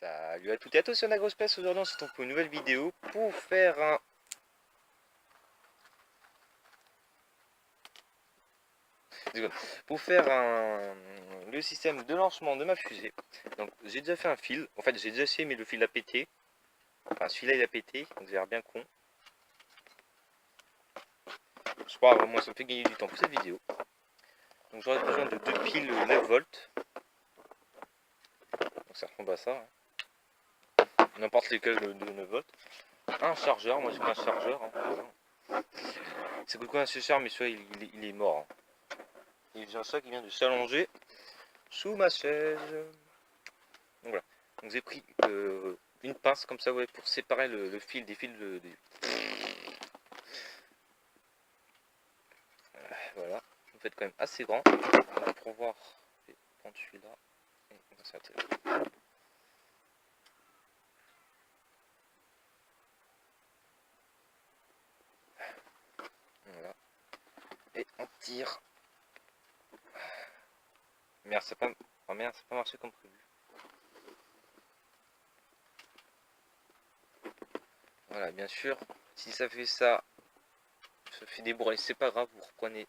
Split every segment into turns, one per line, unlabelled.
Salut à toutes et à tous, c'est Nagrospace. Aujourd'hui on se retrouve pour une nouvelle vidéo pour faire le système de lancement de ma fusée. Donc j'ai déjà fait un fil, en fait j'ai déjà essayé mais le fil a pété. Enfin celui-là il a pété, donc vous avez l'air bien con. C'est pas grave, moi ça me fait gagner du temps pour cette vidéo. Donc j'aurai besoin de deux piles 9 volts. Donc ça ressemble à ça. N'importe lesquels de 9 volts. Un chargeur, moi j'ai pas un chargeur. Ça coûte quoi un cher mais celui-là il est mort. Et j'ai un chat qui vient de s'allonger sous ma chaise. Donc voilà. Donc j'ai pris une pince comme ça ouais, pour séparer le fil des fils voilà. Vous faites quand même assez grand. On va pouvoir prendre celui-là. Voilà. Et on tire. Merde, ça n'a pas... Oh merde, ça n'a pas marché comme prévu. Voilà, bien sûr, si ça fait ça, ça fait débourrer, c'est pas grave, vous reprenez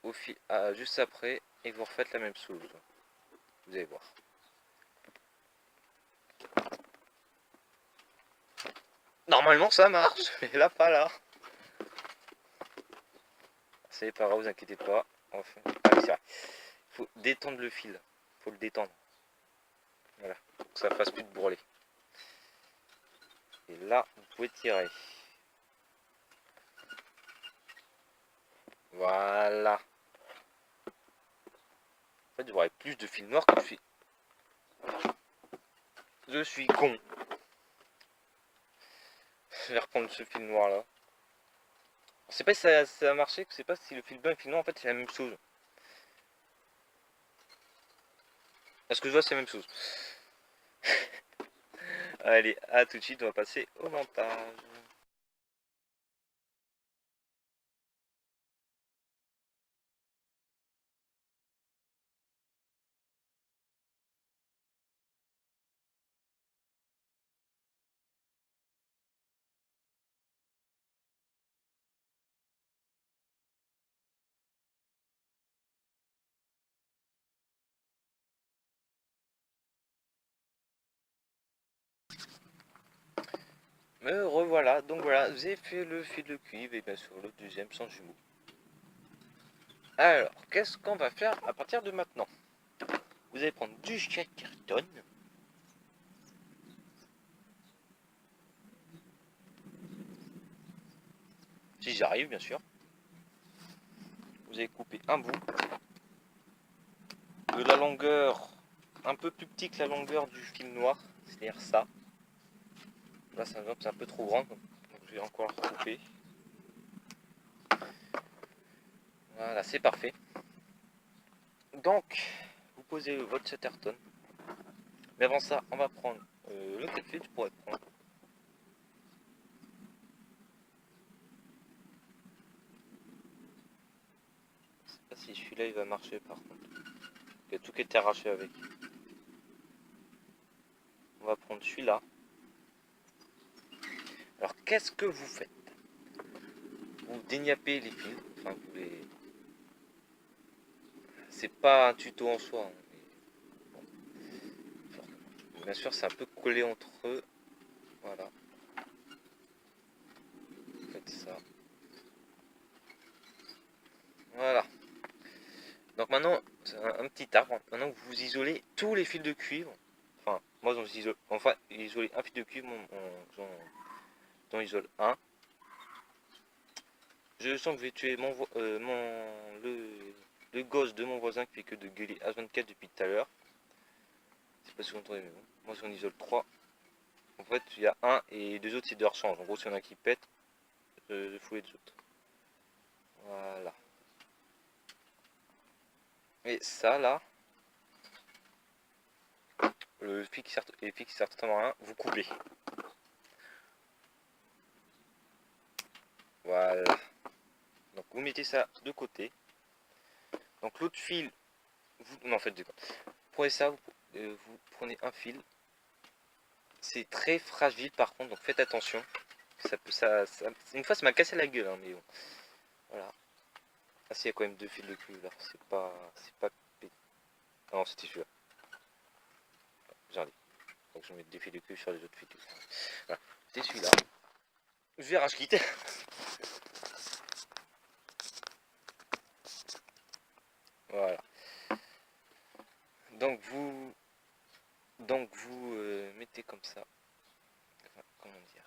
au fil juste après et vous refaites la même chose. Vous allez voir. Normalement ça marche, mais là pas là. C'est pas grave, vous inquiétez pas. Enfin, c'est vrai. Il faut détendre le fil. Il faut le détendre. Voilà, pour que ça fasse plus de bourrelet. Et là, vous pouvez tirer. Voilà. En fait, il y aurait plus de fil noir que de fil. Je suis con. Je vais reprendre ce fil noir là. Je sais pas si ça a marché, je sais pas si le fil blanc et le fil noir en fait c'est la même chose. Est-ce que je vois c'est la même chose? Allez, à tout de suite, on va passer au montage. Me revoilà, donc voilà, j'ai fait le fil de cuivre et bien sûr le deuxième sans jumeaux. Alors, qu'est-ce qu'on va faire à partir de maintenant? Vous allez prendre du carton. Si j'arrive, bien sûr. Vous allez couper un bout de la longueur un peu plus petit que la longueur du fil noir, c'est-à-dire ça. Là, c'est un peu trop grand, donc je vais encore le couper. Voilà, c'est parfait. Donc, vous posez votre chatterton. Mais avant ça, on va prendre lequel fil je pourrais prendre. Je sais pas si celui-là il va marcher par contre. Il y a tout qui est arraché avec. On va prendre celui-là. Alors qu'est-ce que vous faites? Vous déniapez les fils. Enfin vous les. C'est pas un tuto en soi. Hein, mais... bon. Bien sûr c'est un peu collé entre eux. Voilà. Faites ça. Voilà. Donc maintenant, c'est un petit arbre. Maintenant vous isolez tous les fils de cuivre. Enfin, moi j'en isole. Enfin, isoler un fil de cuivre, j'en isole un. Je sens que je vais tuer le gosse de mon voisin qui fait que de gueuler H24 depuis tout à l'heure. C'est pas si vous entendez, mais bon. Moi j'en isole 3. En fait, il y a un et deux autres c'est de rechange. En gros, s'il y en a qui pètent, je fous les deux autres. Voilà. Et ça là, le fil qui sert totalement à rien, vous coupez. Voilà. Donc vous mettez ça de côté. Donc l'autre fil, non en fait, vous prenez ça, vous prenez un fil, C'est très fragile par contre, donc faites attention. Une fois ça m'a cassé la gueule, hein, mais bon. Voilà. Ah si, il y a quand même 2 fils de cuivre là. C'est pas... Non, c'était celui-là. J'en ai. Donc je vais mettre des fils de cuivre sur les autres fils de cuivre. Voilà. C'est celui-là. Je vais rage quitter. Voilà. Donc vous mettez comme ça. Enfin, comment dire?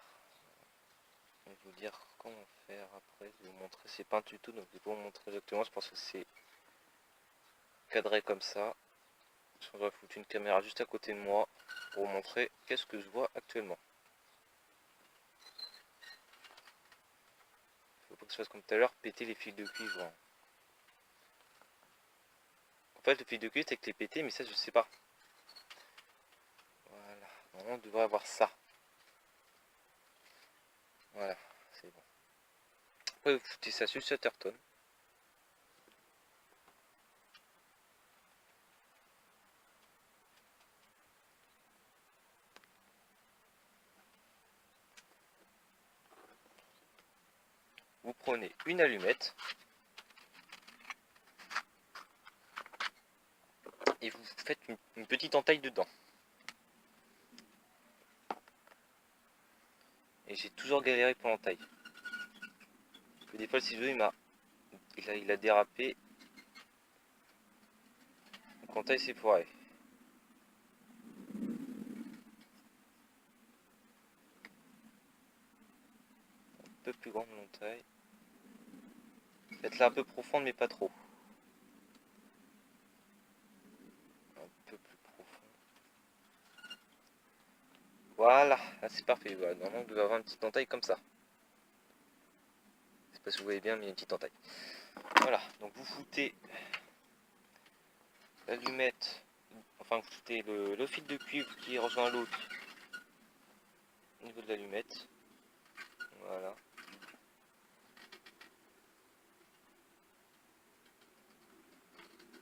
Je vais vous dire comment faire après. Je vais vous montrer. C'est pas un tuto, donc je vais pas vous montrer exactement. Je pense que c'est cadré comme ça. Je vais foutre une caméra juste à côté de moi pour vous montrer qu'est-ce que je vois actuellement. Faut pas que je fasse comme tout à l'heure, péter les fils de cuivre. En fait, le fil de cuivre, c'est que les péter, mais ça, je sais pas. Voilà. Normalement, on devrait avoir ça. Voilà, c'est bon. Après, vous foutez ça sur Chatterton. Vous prenez une allumette. Et vous faites une petite entaille dedans. Et j'ai toujours galéré pour l'entaille. Des fois, le ciseau, il a dérapé. Donc l'entaille, c'est foiré. Un peu plus grande l'entaille. Faites-la un peu profonde, mais pas trop. Un peu plus profond. Voilà, là c'est parfait. Voilà. Normalement, vous devez avoir une petite entaille comme ça. Je sais pas si vous voyez bien, mais il y a une petite entaille. Voilà, donc vous foutez l'allumette, enfin vous foutez le fil de cuivre qui rejoint l'autre au niveau de l'allumette. Voilà.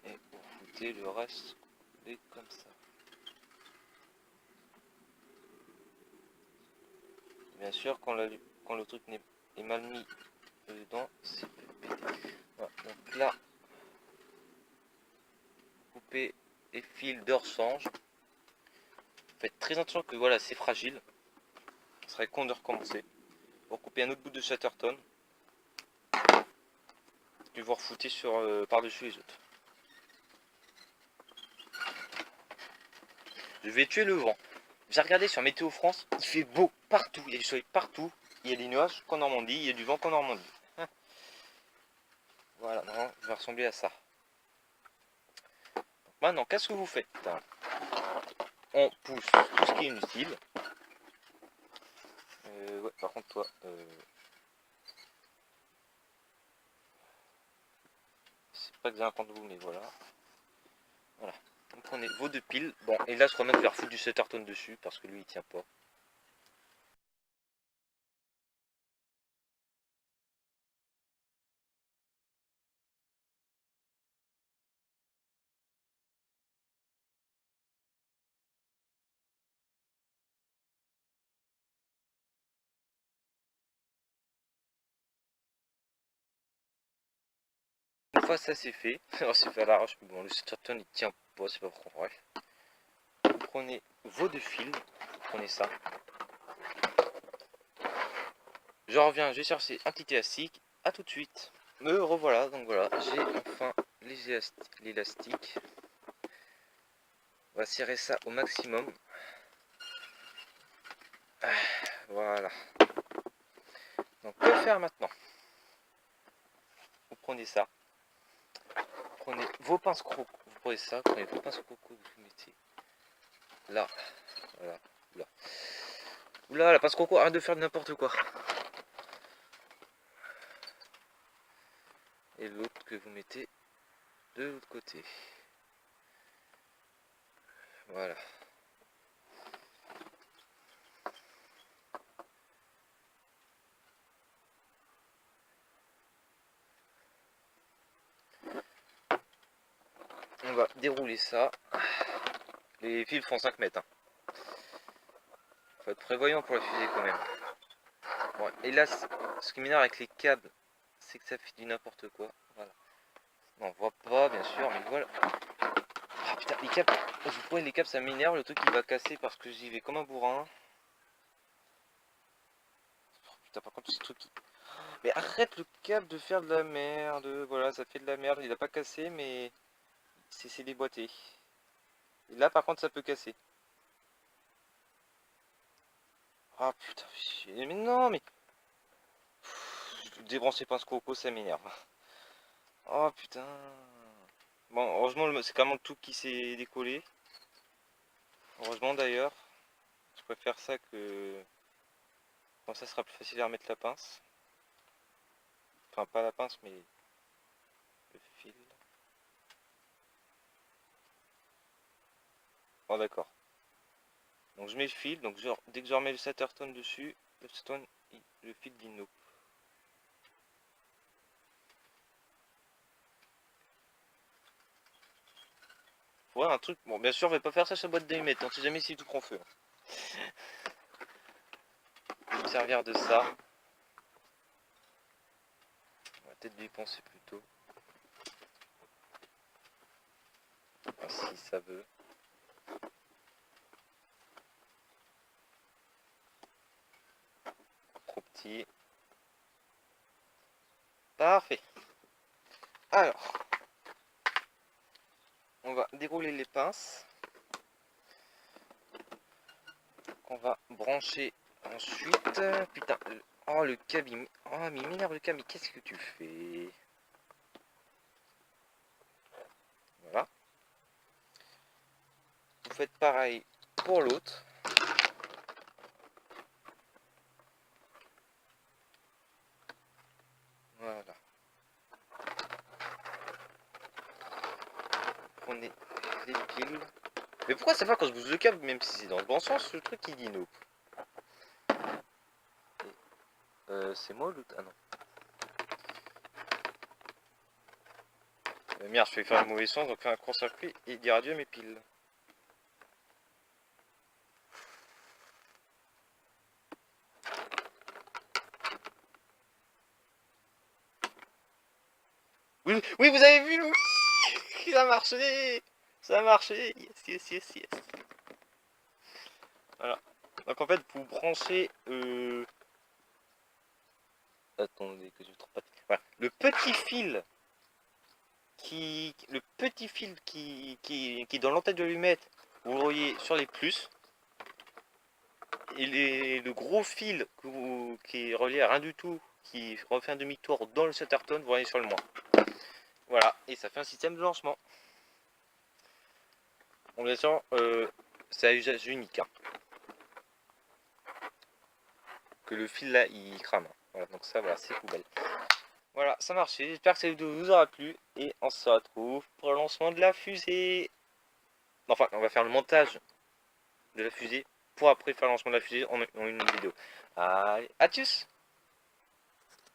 Et vous foutez le reste comme ça. Bien sûr, quand le truc est mal mis dedans, c'est pété. Voilà. Donc là, coupez les fils de rechange. Faites très attention que voilà, c'est fragile. Ce serait con de recommencer. Vous recoupez un autre bout de Chatterton. Et vous refoutez par-dessus les autres. Je vais tuer le vent. J'ai regardé sur Météo France, il fait beau partout, il y a du soleil partout. Il y a des nuages qu'en Normandie, il y a du vent qu'en Normandie. Voilà, non, je vais ressembler à ça. Donc maintenant, qu'est-ce que vous faites? On pousse tout ce qui est inutile. Ouais, par contre, toi, c'est pas exact contre vous, mais voilà. Voilà. Vous prenez vos 2 piles. Bon, et là, je crois même que je vais refoutre du Chatterton dessus, parce que lui, il tient pas. Une fois ça c'est fait, alors c'est fait à l'arrache, mais bon, le Chatterton il tient pas, c'est pas trop bref. Vous prenez vos 2 fils, vous prenez ça. Je reviens, je vais chercher un petit élastique. A tout de suite. Me revoilà, donc voilà, j'ai enfin l'élastique. On va serrer ça au maximum. Voilà. Donc que faire maintenant? Vous prenez ça. Vous prenez vos pinces croco. Vous prenez ça, vous prenez vos pinces croco, vous mettez là. Voilà. Oula. Oula, la pince croco, arrête de faire n'importe quoi. Et l'autre que vous mettez de l'autre côté. Voilà. On va dérouler ça. Les fils font 5 mètres. Hein. Faut être prévoyant pour la fusée quand même. Bon, et là, ce qui m'énerve avec les câbles, c'est que ça fait du n'importe quoi. Voilà. Non, on voit pas, bien sûr, mais voilà. Ah putain, les câbles, je vous promets, les câbles, ça m'énerve. Le truc, il va casser parce que j'y vais comme un bourrin. Oh, putain, par contre, ce truc. Mais arrête le câble de faire de la merde. Voilà, ça fait de la merde. Il a pas cassé, mais c'est déboîté. Et là, par contre, ça peut casser. Ah putain, mais non, mais. Débrancher pince coco, ça m'énerve. Oh putain. Bon, heureusement, c'est quand même tout qui s'est décollé. Heureusement d'ailleurs. Je préfère ça que. Comme ça sera plus facile à remettre la pince. Enfin, pas la pince, mais le fil. Oh, d'accord. Donc, je mets le fil. Donc, dès que je remets le Saturn dessus, le fil dit no. Ouais, un truc. Bon, bien sûr, on va pas faire ça sur la boîte d'allumettes. On sait jamais si tout prend feu. Je vais me servir de ça. On va peut-être dépenser plutôt. Enfin, si ça veut. Trop petit. Parfait. Alors, on va dérouler les pinces. On va brancher ensuite. Putain, oh le câble, oh mais il m'énerve le câble, mais qu'est-ce que tu fais? Voilà. Vous faites pareil pour l'autre. Voilà. Prenez les piles. Mais pourquoi ça va quand je bouge le câble, même si c'est dans le bon sens, le truc il dit no. C'est moi l'autre? Ah non. Merde, je vais faire le mauvais sens, donc faire un court-circuit et dire adieu à mes piles. Oui, oui, vous avez vu, oui. Ça a marché. Ça a marché. Yes, yes, yes, yes. Voilà. Donc en fait, vous branchez... Attendez, que je ne trouve pas... Voilà. Le petit fil qui est dans l'entête de l'allumette, vous le voyez sur les plus. Et le gros fil qui est relié à rien du tout, qui refait un demi-tour dans le Saturn, vous voyez sur le moins. Voilà, et ça fait un système de lancement. Bon, bien sûr, c'est à usage unique. Hein. Que le fil là, il crame. Voilà, donc ça, voilà, c'est poubelle. Voilà, ça marchait. J'espère que cette vidéo vous aura plu. Et on se retrouve pour le lancement de la fusée. Enfin, on va faire le montage de la fusée pour après faire le lancement de la fusée en une vidéo. Allez, à tchuss!